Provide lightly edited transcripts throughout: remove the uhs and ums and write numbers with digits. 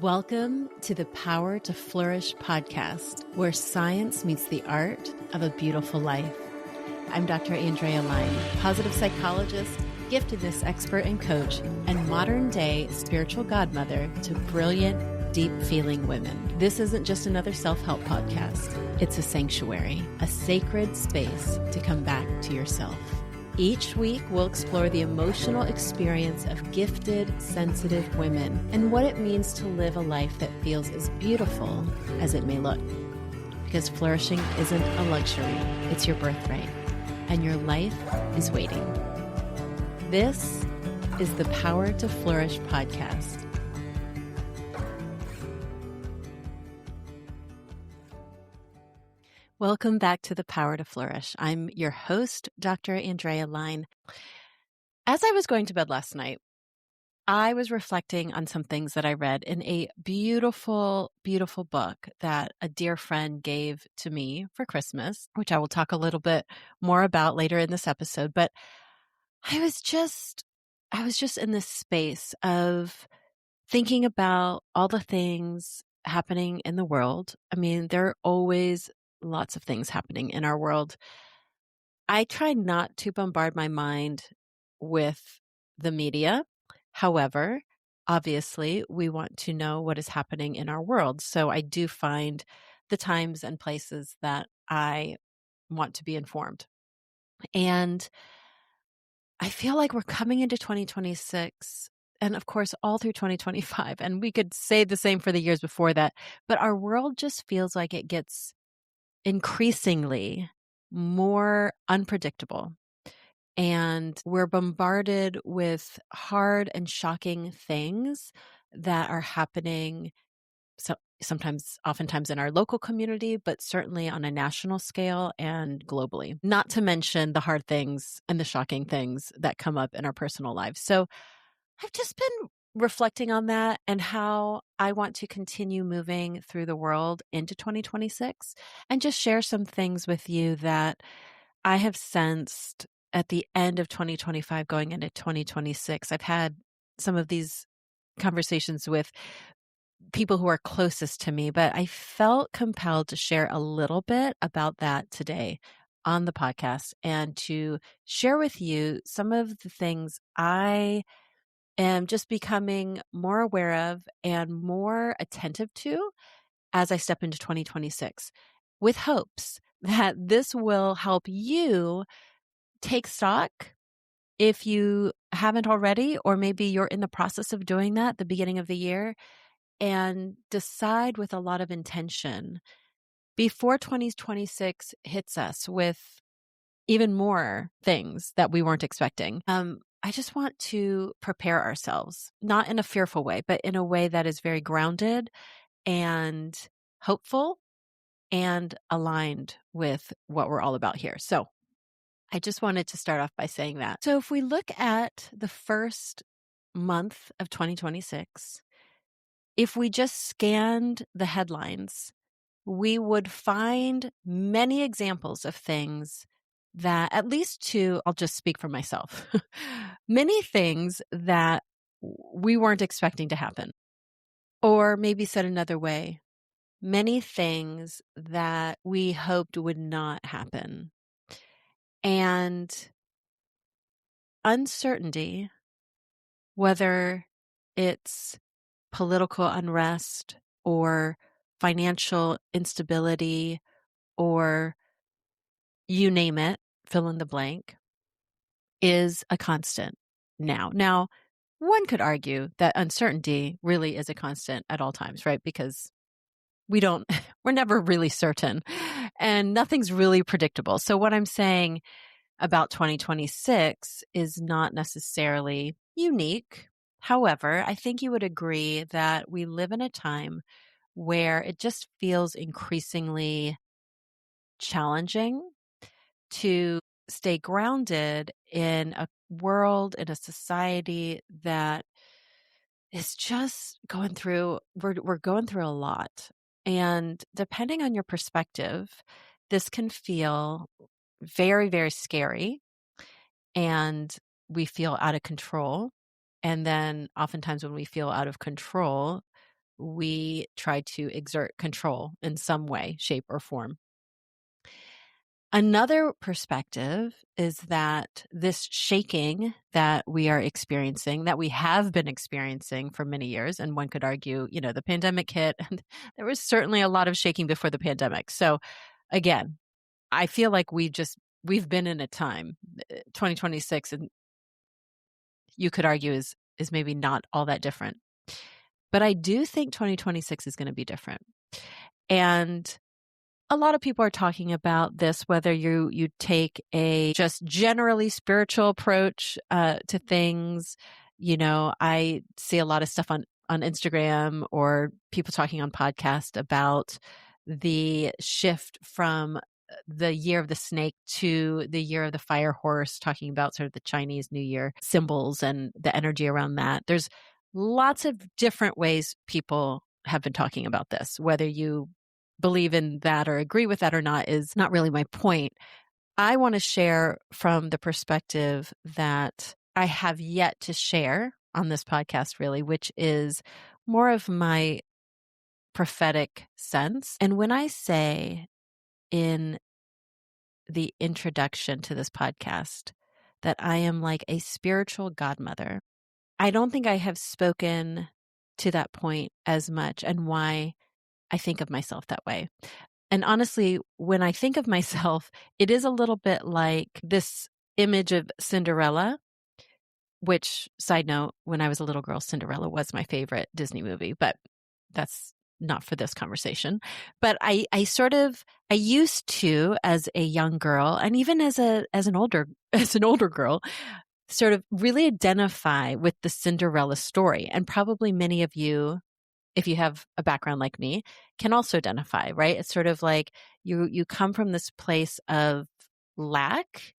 Welcome to the Power to Flourish podcast, where science meets the art of a beautiful life. I'm Dr. Andrea Line, positive psychologist, giftedness expert and coach, and modern-day spiritual godmother to brilliant, deep-feeling women. This isn't just another self-help podcast. It's a sanctuary, a sacred space to come back to yourself. Each week, we'll explore the emotional experience of gifted, sensitive women and what it means to live a life that feels as beautiful as it may look. Because flourishing isn't a luxury, it's your birthright, and your life is waiting. This is the Power to Flourish podcast. Welcome back to the Power to Flourish. I'm your host, Dr. Andrea Line. As I was going to bed last night, I was reflecting on some things that I read in a beautiful, beautiful book that a dear friend gave to me for Christmas, which I will talk a little bit more about later in this episode. But I was just in this space of thinking about all the things happening in the world. I mean, there are always lots of things happening in our world. I try not to bombard my mind with the media. However, obviously, we want to know what is happening in our world. So I do find the times and places that I want to be informed. And I feel like we're coming into 2026 and of course, all through 2025. And we could say the same for the years before that, but our world just feels like it gets increasingly more unpredictable. And we're bombarded with hard and shocking things that are happening oftentimes in our local community, but certainly on a national scale and globally. Not to mention the hard things and the shocking things that come up in our personal lives. So I've just been reflecting on that and how I want to continue moving through the world into 2026 and just share some things with you that I have sensed at the end of 2025 going into 2026. I've had some of these conversations with people who are closest to me, but I felt compelled to share a little bit about that today on the podcast and to share with you some of the things I am just becoming more aware of and more attentive to as I step into 2026, with hopes that this will help you take stock if you haven't already, or maybe you're in the process of doing that at the beginning of the year, and decide with a lot of intention before 2026 hits us with even more things that we weren't expecting. I just want to prepare ourselves, not in a fearful way, but in a way that is very grounded and hopeful and aligned with what we're all about here. So I just wanted to start off by saying that. So if we look at the first month of 2026, if we just scanned the headlines, we would find many examples of things that, at least two, I'll just speak for myself, many things that we weren't expecting to happen. Or maybe said another way, many things that we hoped would not happen. And uncertainty, whether it's political unrest or financial instability or you name it, fill in the blank, is a constant now. Now, one could argue that uncertainty really is a constant at all times, right? Because we're never really certain and nothing's really predictable. So what I'm saying about 2026 is not necessarily unique. However, I think you would agree that we live in a time where it just feels increasingly challenging to stay grounded in a world, in a society that is just we're going through a lot. And depending on your perspective, this can feel very, very scary, and we feel out of control. And then oftentimes when we feel out of control, we try to exert control in some way, shape, or form. Another perspective is that this shaking that we are experiencing, that we have been experiencing for many years, and one could argue, the pandemic hit, and there was certainly a lot of shaking before the pandemic. So again, I feel like we've been in a time, 2026, and you could argue is maybe not all that different. But I do think 2026 is going to be different. And a lot of people are talking about this, whether you take a just generally spiritual approach to things. I see a lot of stuff on Instagram or people talking on podcast about the shift from the year of the snake to the year of the fire horse, talking about sort of the Chinese New Year symbols and the energy around that. There's lots of different ways people have been talking about this. Whether you believe in that or agree with that or not is not really my point. I want to share from the perspective that I have yet to share on this podcast, really, which is more of my prophetic sense. And when I say in the introduction to this podcast that I am like a spiritual godmother, I don't think I have spoken to that point as much, and why I think of myself that way. And honestly, when I think of myself, it is a little bit like this image of Cinderella, which, side note, when I was a little girl, Cinderella was my favorite Disney movie, but that's not for this conversation. But I used to, as a young girl, and even as an older girl, sort of really identify with the Cinderella story. And probably many of you, if you have a background like me, can also identify, right? It's sort of like you come from this place of lack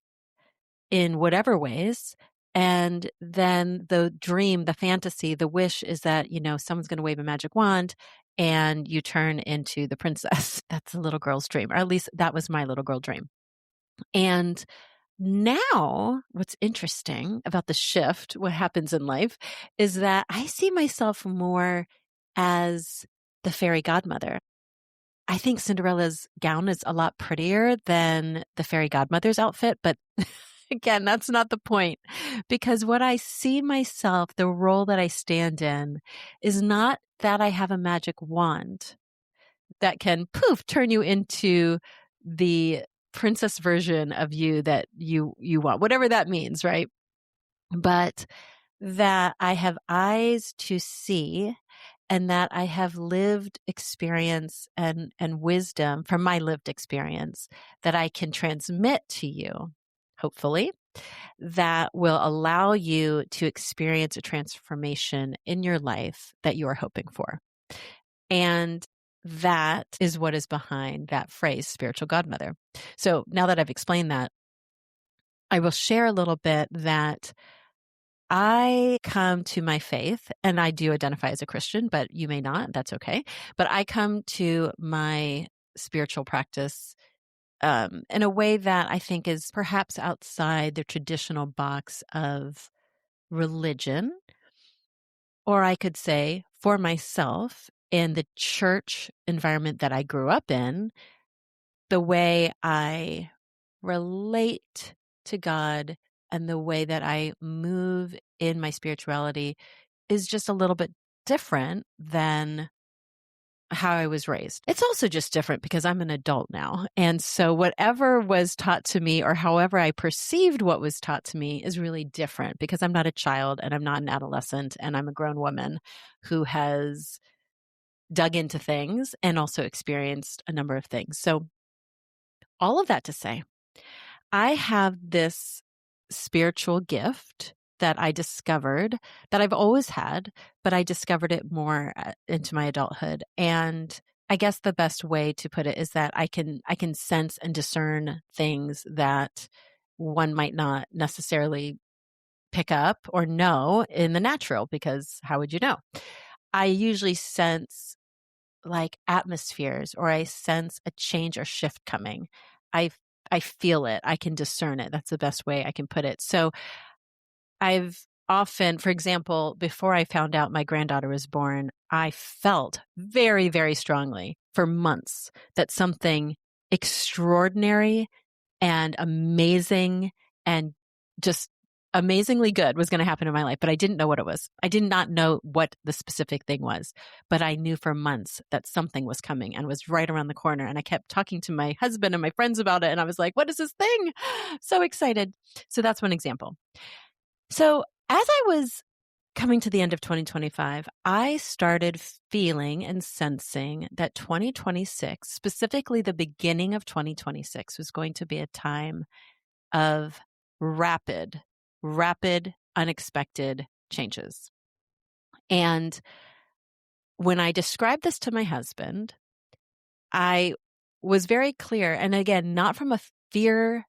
in whatever ways. And then the dream, the fantasy, the wish is that, someone's going to wave a magic wand and you turn into the princess. That's a little girl's dream, or at least that was my little girl dream. And now, what's interesting about the shift, what happens in life, is that I see myself more as the fairy godmother. I think Cinderella's gown is a lot prettier than the fairy godmother's outfit, but again, that's not the point. Because what I see myself, the role that I stand in, is not that I have a magic wand that can poof turn you into the princess version of you that you want, whatever that means, right? But that I have eyes to see, and that I have lived experience and wisdom from my lived experience that I can transmit to you, hopefully, that will allow you to experience a transformation in your life that you are hoping for. And that is what is behind that phrase, spiritual godmother. So now that I've explained that, I will share a little bit that I come to my faith, and I do identify as a Christian, but you may not. That's okay. But I come to my spiritual practice in a way that I think is perhaps outside the traditional box of religion. Or I could say, for myself, in the church environment that I grew up in, the way I relate to God and the way that I move in my spirituality is just a little bit different than how I was raised. It's also just different because I'm an adult now. And so whatever was taught to me, or however I perceived what was taught to me, is really different because I'm not a child and I'm not an adolescent, and I'm a grown woman who has dug into things and also experienced a number of things. So all of that to say, I have this spiritual gift that I discovered, that I've always had, but I discovered it more into my adulthood. And I guess the best way to put it is that I can sense and discern things that one might not necessarily pick up or know in the natural, because how would you know? I usually sense like atmospheres, or I sense a change or shift coming. I I feel it. I can discern it. That's the best way I can put it. So I've often, for example, before I found out my granddaughter was born, I felt very, very strongly for months that something extraordinary and amazing and just amazingly good was going to happen in my life, but I didn't know what it was. I did not know what the specific thing was, but I knew for months that something was coming and was right around the corner. And I kept talking to my husband and my friends about it. And I was like, what is this thing? So excited. So that's one example. So as I was coming to the end of 2025, I started feeling and sensing that 2026, specifically the beginning of 2026, was going to be a time of rapid, unexpected changes. And when I described this to my husband, I was very clear. And again, not from a fear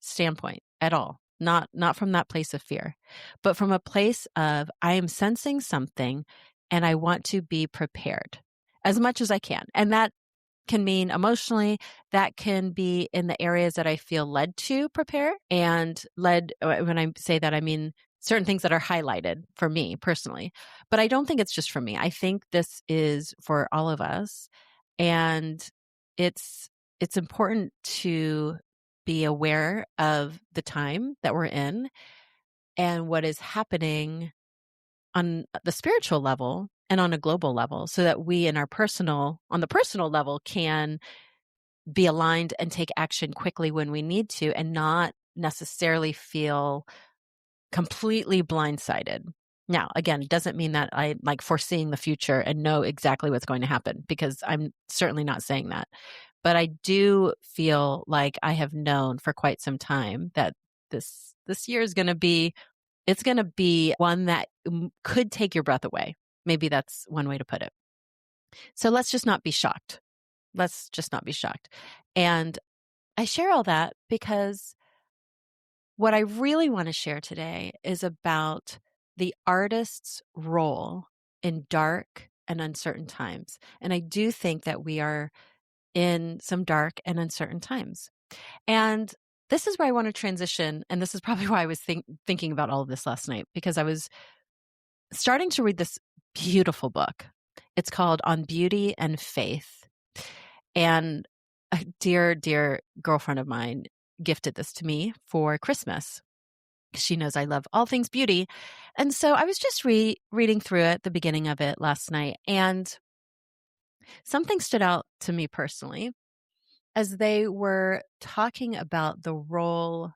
standpoint at all. Not from that place of fear, but from a place of I am sensing something and I want to be prepared as much as I can. And that can mean emotionally, that can be in the areas that I feel led to prepare. And led, when I say that, I mean certain things that are highlighted for me personally. But I don't think it's just for me. I think this is for all of us. And it's important to be aware of the time that we're in and what is happening on the spiritual level and on a global level so that we on the personal level can be aligned and take action quickly when we need to and not necessarily feel completely blindsided. Now, again, it doesn't mean that I like foreseeing the future and know exactly what's going to happen because I'm certainly not saying that. But I do feel like I have known for quite some time that this year is going to be one that could take your breath away. Maybe that's one way to put it. So let's just not be shocked. Let's just not be shocked. And I share all that because what I really want to share today is about the artist's role in dark and uncertain times. And I do think that we are in some dark and uncertain times. And this is where I want to transition. And this is probably why I was thinking about all of this last night, because I was starting to read this beautiful book. It's called On Beauty and Faith. And a dear, dear girlfriend of mine gifted this to me for Christmas. She knows I love all things beauty. And so I was just reading through it, the beginning of it last night. And something stood out to me personally as they were talking about the role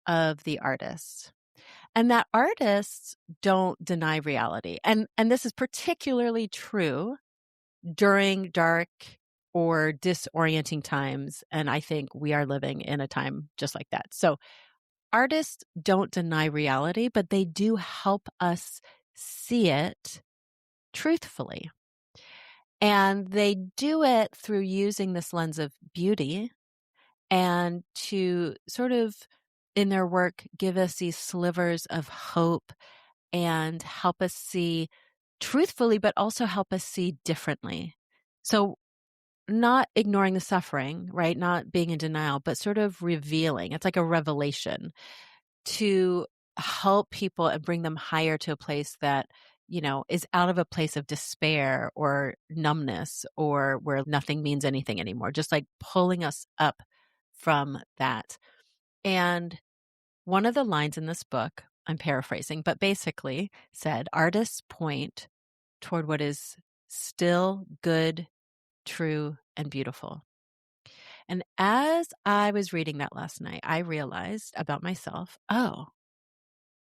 of the artist. And that artists don't deny reality. And this is particularly true during dark or disorienting times. And I think we are living in a time just like that. So artists don't deny reality, but they do help us see it truthfully. And they do it through using this lens of beauty and to sort of, in their work, give us these slivers of hope and help us see truthfully, but also help us see differently. So not ignoring the suffering, right? Not being in denial, but sort of revealing. It's like a revelation to help people and bring them higher to a place that, is out of a place of despair or numbness or where nothing means anything anymore, just like pulling us up from that. And one of the lines in this book, I'm paraphrasing, but basically said, artists point toward what is still good, true, and beautiful. And as I was reading that last night, I realized about myself, oh,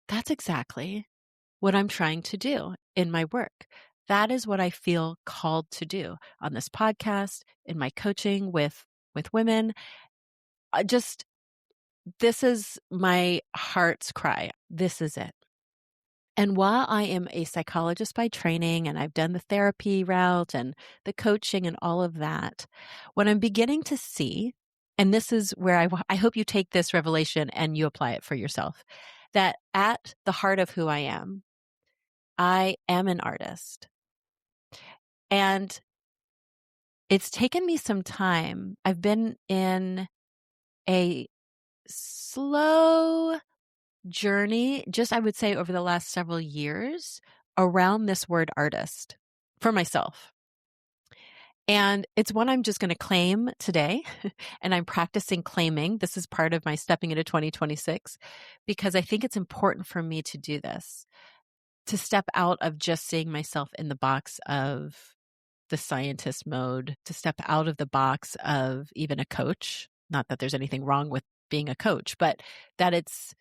that's exactly what I'm trying to do in my work. That is what I feel called to do on this podcast, in my coaching with women. This is my heart's cry. This is it. And while I am a psychologist by training and I've done the therapy route and the coaching and all of that, what I'm beginning to see, and this is where I hope you take this revelation and you apply it for yourself, that at the heart of who I am an artist. And it's taken me some time. I've been in a slow journey, just I would say over the last several years, around this word artist for myself. And it's one I'm just going to claim today. And I'm practicing claiming. This is part of my stepping into 2026 because I think it's important for me to do this, to step out of just seeing myself in the box of the scientist mode, to step out of the box of even a coach. Not that there's anything wrong with being a coach, but that it's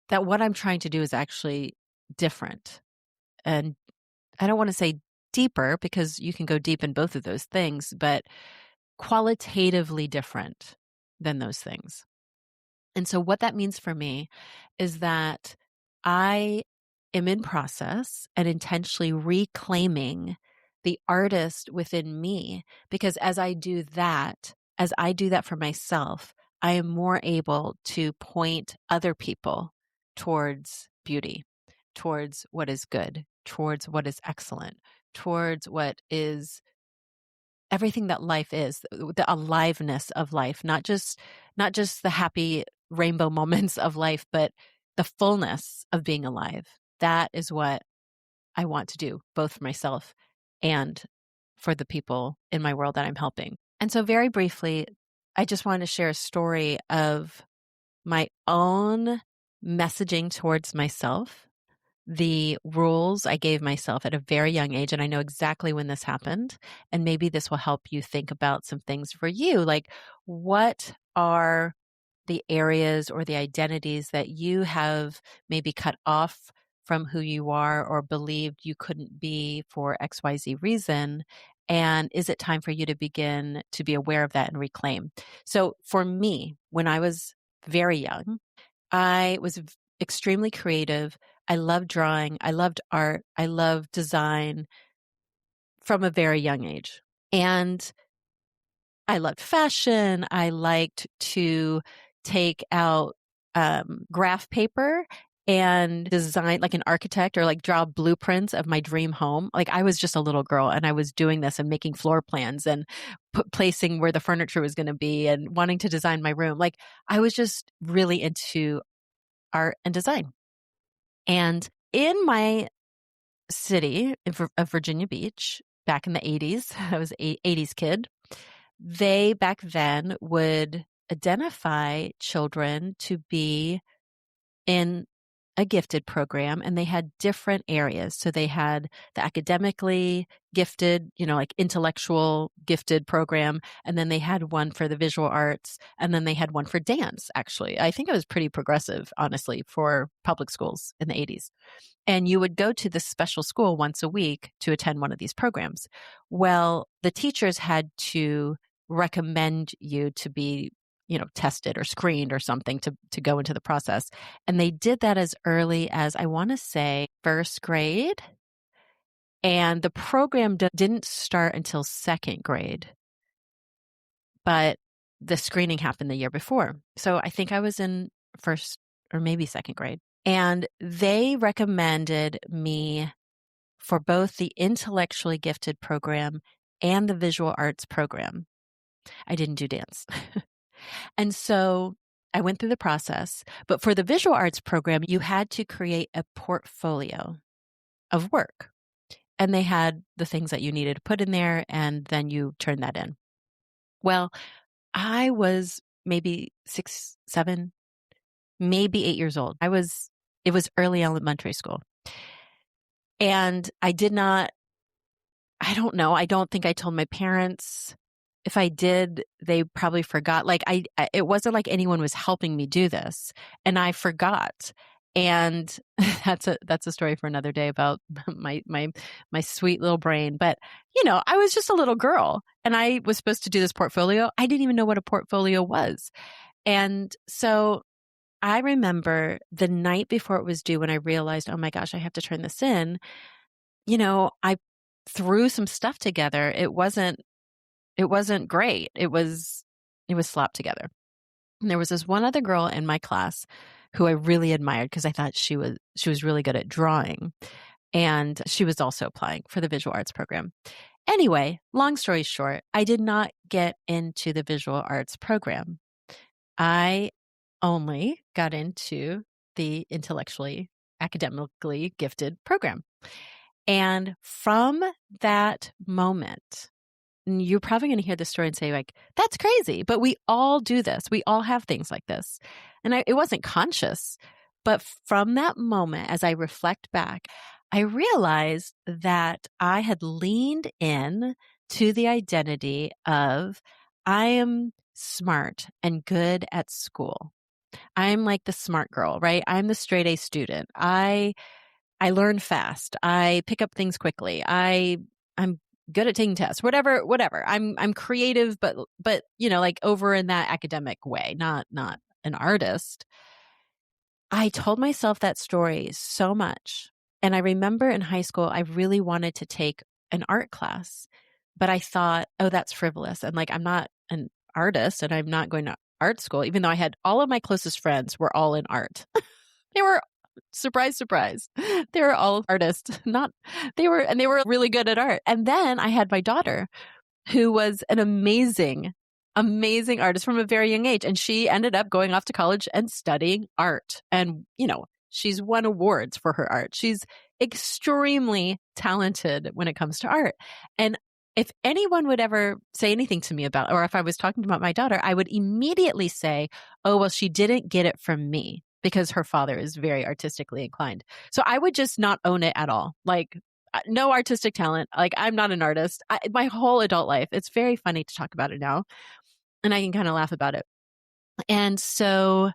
that what I'm trying to do is actually different. And I don't want to say deeper because you can go deep in both of those things, but qualitatively different than those things. And so what that means for me is that I am in process and intentionally reclaiming the artist within me, because as I do that for myself, I am more able to point other people towards beauty, towards what is good, towards what is excellent, towards what is everything that life is, the aliveness of life, not just the happy rainbow moments of life, but the fullness of being alive. That is what I want to do, both for myself and for the people in my world that I'm helping. And so very briefly, I just wanted to share a story of my own messaging towards myself, the rules I gave myself at a very young age. And I know exactly when this happened. And maybe this will help you think about some things for you. Like, what are the areas or the identities that you have maybe cut off from who you are or believed you couldn't be for XYZ reason? And is it time for you to begin to be aware of that and reclaim? So for me, when I was very young, I was extremely creative. I loved drawing. I loved art. I loved design from a very young age. And I loved fashion. I liked to take out graph paper and design like an architect or like draw blueprints of my dream home. Like I was just a little girl and I was doing this and making floor plans and placing where the furniture was going to be and wanting to design my room. Like I was just really into art and design. And in my city of Virginia Beach back in the 80s, I was an 80s kid, they back then would identify children to be in a gifted program, and they had different areas. So they had the academically gifted, like intellectual gifted program, and then they had one for the visual arts, and then they had one for dance, actually. I think it was pretty progressive, honestly, for public schools in the 80s. And you would go to this special school once a week to attend one of these programs. Well, the teachers had to recommend you to be, tested or screened or something to go into the process. And they did that as early as, I want to say, first grade. And the program didn't start until second grade, but the screening happened the year before. So I think I was in first or maybe second grade. And they recommended me for both the intellectually gifted program and the visual arts program. I didn't do dance. And so I went through the process. But for the visual arts program, you had to create a portfolio of work. And they had the things that you needed to put in there, and then you turn that in. Well, I was maybe 6, 7, maybe 8 years old. It was early elementary school. And I don't know. I don't think I told my parents. If I did, they probably forgot. Like it wasn't like anyone was helping me do this, and I forgot. And that's a story for another day about my sweet little brain. But I was just a little girl, and I was supposed to do this portfolio. I didn't even know what a portfolio was, and so I remember the night before it was due when I realized, oh my gosh, I have to turn this in. I threw some stuff together. It wasn't great. It was slapped together. And there was this one other girl in my class who I really admired because I thought she was really good at drawing, and she was also applying for the visual arts program. Anyway, long story short, I did not get into the visual arts program. I only got into the intellectually, academically gifted program. And from that moment, and you're probably going to hear this story and say, like, that's crazy. But we all do this. We all have things like this. And it wasn't conscious. But from that moment, as I reflect back, I realized that I had leaned in to the identity of I am smart and good at school. I'm like the smart girl, right? I'm the straight A student. I learn fast. I pick up things quickly. I'm good at taking tests. Whatever. I'm creative, but like over in that academic way, not an artist. I told myself that story so much. And I remember in high school, I really wanted to take an art class, but I thought, oh, that's frivolous. And like, I'm not an artist and I'm not going to art school, even though I had all of my closest friends were all in art. They were surprise, surprise. They were all artists, not they were really good at art. And then I had my daughter who was an amazing, amazing artist from a very young age. And she ended up going off to college and studying art. And, she's won awards for her art. She's extremely talented when it comes to art. And if anyone would ever say anything to me about, or if I was talking about my daughter, I would immediately say, oh, well, she didn't get it from me because her father is very artistically inclined. So I would just not own it at all. Like, no artistic talent. Like, I'm not an artist. My whole adult life, it's very funny to talk about it now. And I can kind of laugh about it. And so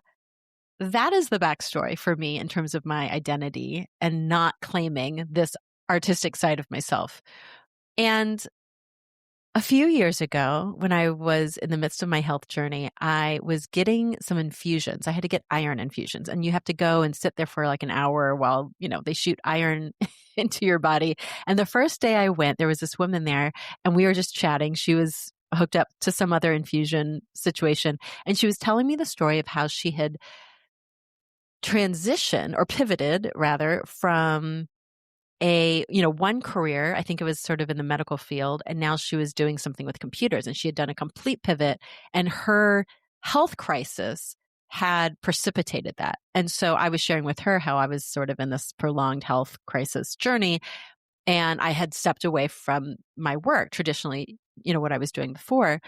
that is the backstory for me in terms of my identity and not claiming this artistic side of myself. And a few years ago, when I was in the midst of my health journey, I was getting some infusions. I had to get iron infusions, and you have to go and sit there for like an hour while, they shoot iron into your body. And the first day I went, there was this woman there, and we were just chatting. She was hooked up to some other infusion situation, and she was telling me the story of how she had transitioned or pivoted rather from one career. I think it was sort of in the medical field. And now she was doing something with computers, and she had done a complete pivot, and her health crisis had precipitated that. And so I was sharing with her how I was sort of in this prolonged health crisis journey, and I had stepped away from my work traditionally, what I was doing before,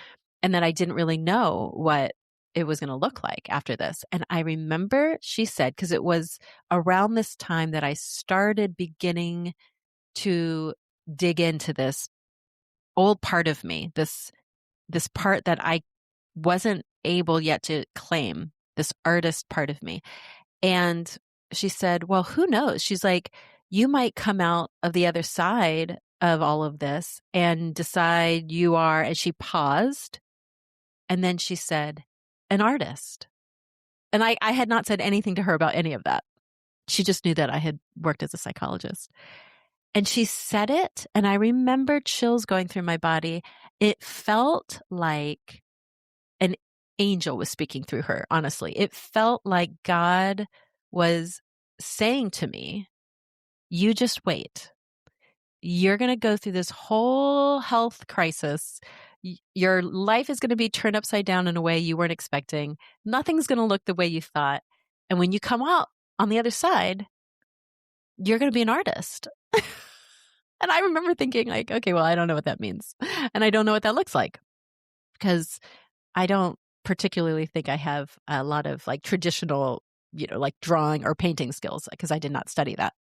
and that I didn't really know what it was going to look like after this. And I remember she said, because it was around this time that I started beginning to dig into this old part of me, this part that I wasn't able yet to claim, this artist part of me. And she said, well, who knows? She's like, you might come out of the other side of all of this and decide you are, and she paused. And then she said, an artist. And I had not said anything to her about any of that. She just knew that I had worked as a psychologist. And she said it, and I remember chills going through my body. It felt like an angel was speaking through her, honestly. It felt like God was saying to me, you just wait. You're going to go through this whole health crisis. Your life is going to be turned upside down in a way you weren't expecting. Nothing's going to look the way you thought. And when you come out on the other side, you're going to be an artist. And I remember thinking like, okay, well, I don't know what that means. And I don't know what that looks like, because I don't particularly think I have a lot of like traditional, like drawing or painting skills, because I did not study that.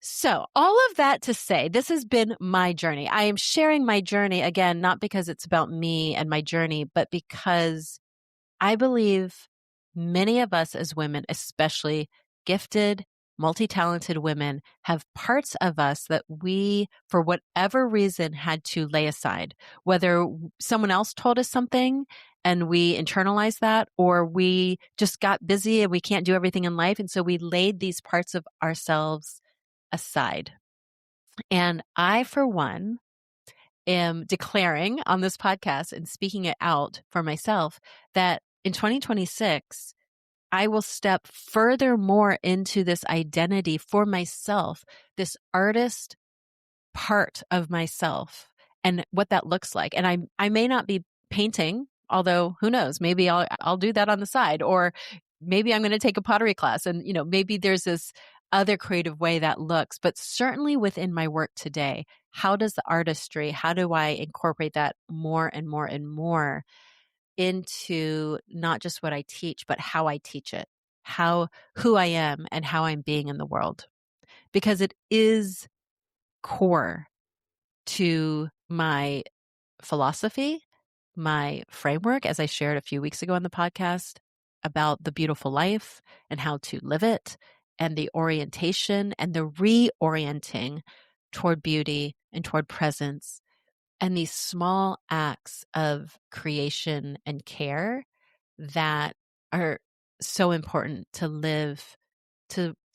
So all of that to say, this has been my journey. I am sharing my journey again, not because it's about me and my journey, but because I believe many of us as women, especially gifted, multi-talented women, have parts of us that we, for whatever reason, had to lay aside. Whether someone else told us something and we internalized that, or we just got busy and we can't do everything in life. And so we laid these parts of ourselves aside. And I, for one, am declaring on this podcast and speaking it out for myself that in 2026, I will step furthermore into this identity for myself, this artist part of myself, and what that looks like. And I may not be painting, although who knows, maybe I'll do that on the side, or maybe I'm going to take a pottery class, and, maybe there's this other creative way that looks, but certainly within my work today, how does the artistry, how do I incorporate that more and more and more into not just what I teach, but how I teach it, who I am and how I'm being in the world, because it is core to my philosophy, my framework, as I shared a few weeks ago on the podcast about the beautiful life and how to live it, and the orientation and the reorienting toward beauty and toward presence, and these small acts of creation and care that are so important to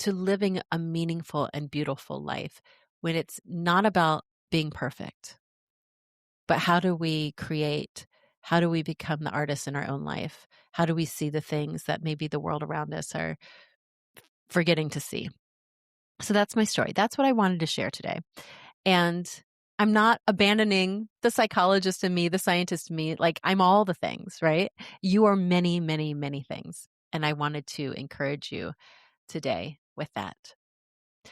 living a meaningful and beautiful life, when it's not about being perfect, but how do we create? How do we become the artists in our own life? How do we see the things that maybe the world around us are forgetting to see? So that's my story. That's what I wanted to share today. And I'm not abandoning the psychologist in me, the scientist in me. Like, I'm all the things, right? You are many, many, many things. And I wanted to encourage you today with that.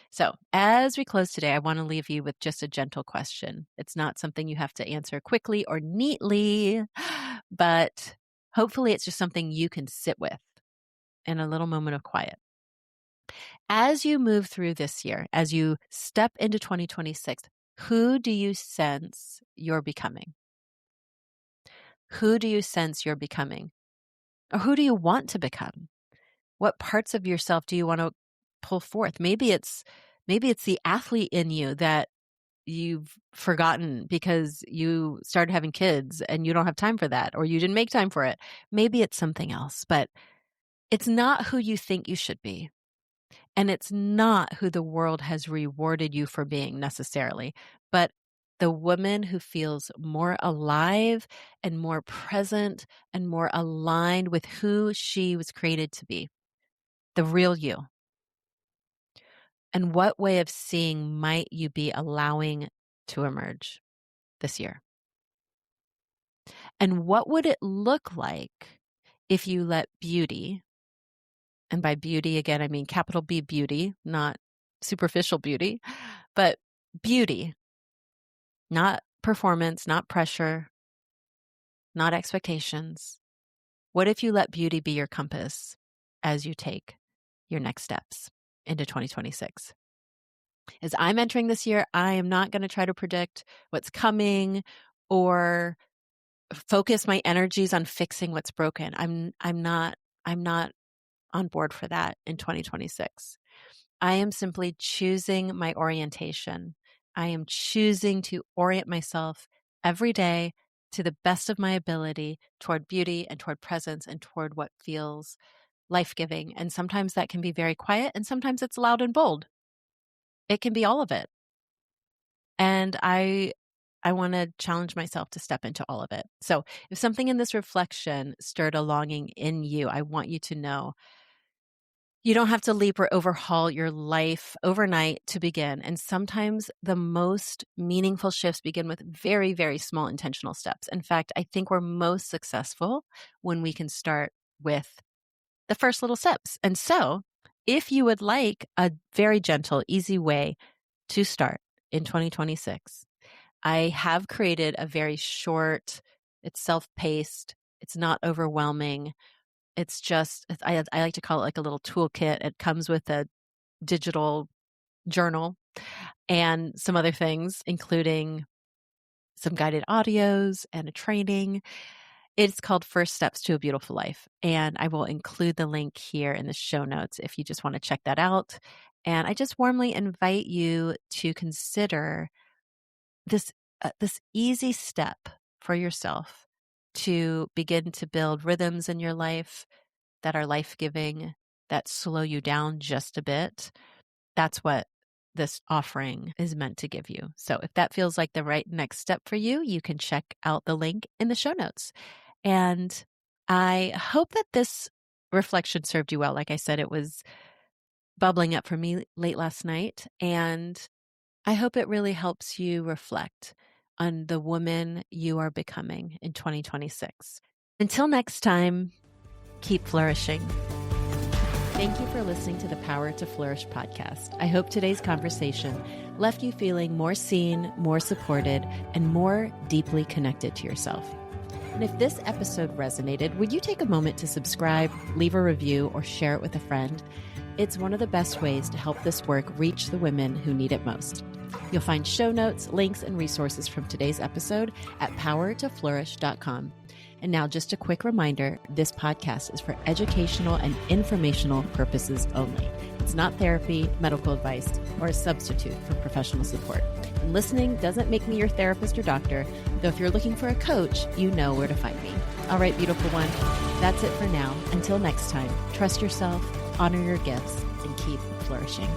So, as we close today, I want to leave you with just a gentle question. It's not something you have to answer quickly or neatly, but hopefully it's just something you can sit with in a little moment of quiet. As you move through this year, as you step into 2026, who do you sense you're becoming? Who do you sense you're becoming? Or who do you want to become? What parts of yourself do you want to pull forth? Maybe it's the athlete in you that you've forgotten because you started having kids and you don't have time for that, or you didn't make time for it. Maybe it's something else, but it's not who you think you should be. And it's not who the world has rewarded you for being necessarily, but the woman who feels more alive and more present and more aligned with who she was created to be, the real you. And what way of seeing might you be allowing to emerge this year? And what would it look like if you let beauty, and by beauty, again, I mean capital B beauty, not superficial beauty, but beauty, not performance, not pressure, not expectations. What if you let beauty be your compass as you take your next steps into 2026? As I'm entering this year, I am not going to try to predict what's coming or focus my energies on fixing what's broken. I'm not on board for that in 2026. I am simply choosing my orientation. I am choosing to orient myself every day to the best of my ability toward beauty and toward presence and toward what feels life-giving. And sometimes that can be very quiet, and sometimes it's loud and bold. It can be all of it. And I want to challenge myself to step into all of it. So if something in this reflection stirred a longing in you, I want you to know you don't have to leap or overhaul your life overnight to begin. And sometimes the most meaningful shifts begin with very, very small intentional steps. In fact, I think we're most successful when we can start with the first little steps. And so if you would like a very gentle, easy way to start in 2026, I have created a very short, it's self-paced, it's not overwhelming. It's just, I like to call it like a little toolkit. It comes with a digital journal and some other things, including some guided audios and a training. It's called First Steps to a Beautiful Life. And I will include the link here in the show notes if you just want to check that out. And I just warmly invite you to consider this easy step for yourself to begin to build rhythms in your life that are life-giving, that slow you down just a bit. That's what this offering is meant to give you. So if that feels like the right next step for you, you can check out the link in the show notes. And I hope that this reflection served you well. Like I said, it was bubbling up for me late last night, and I hope it really helps you reflect on the woman you are becoming in 2026. Until next time, keep flourishing. Thank you for listening to the Power to Flourish podcast. I hope today's conversation left you feeling more seen, more supported, and more deeply connected to yourself. And if this episode resonated, would you take a moment to subscribe, leave a review, or share it with a friend? It's one of the best ways to help this work reach the women who need it most. You'll find show notes, links, and resources from today's episode at powertoflourish.com. And now just a quick reminder, this podcast is for educational and informational purposes only. It's not therapy, medical advice, or a substitute for professional support. And listening doesn't make me your therapist or doctor, though if you're looking for a coach, you know where to find me. All right, beautiful one, that's it for now. Until next time, trust yourself, honor your gifts, and keep flourishing.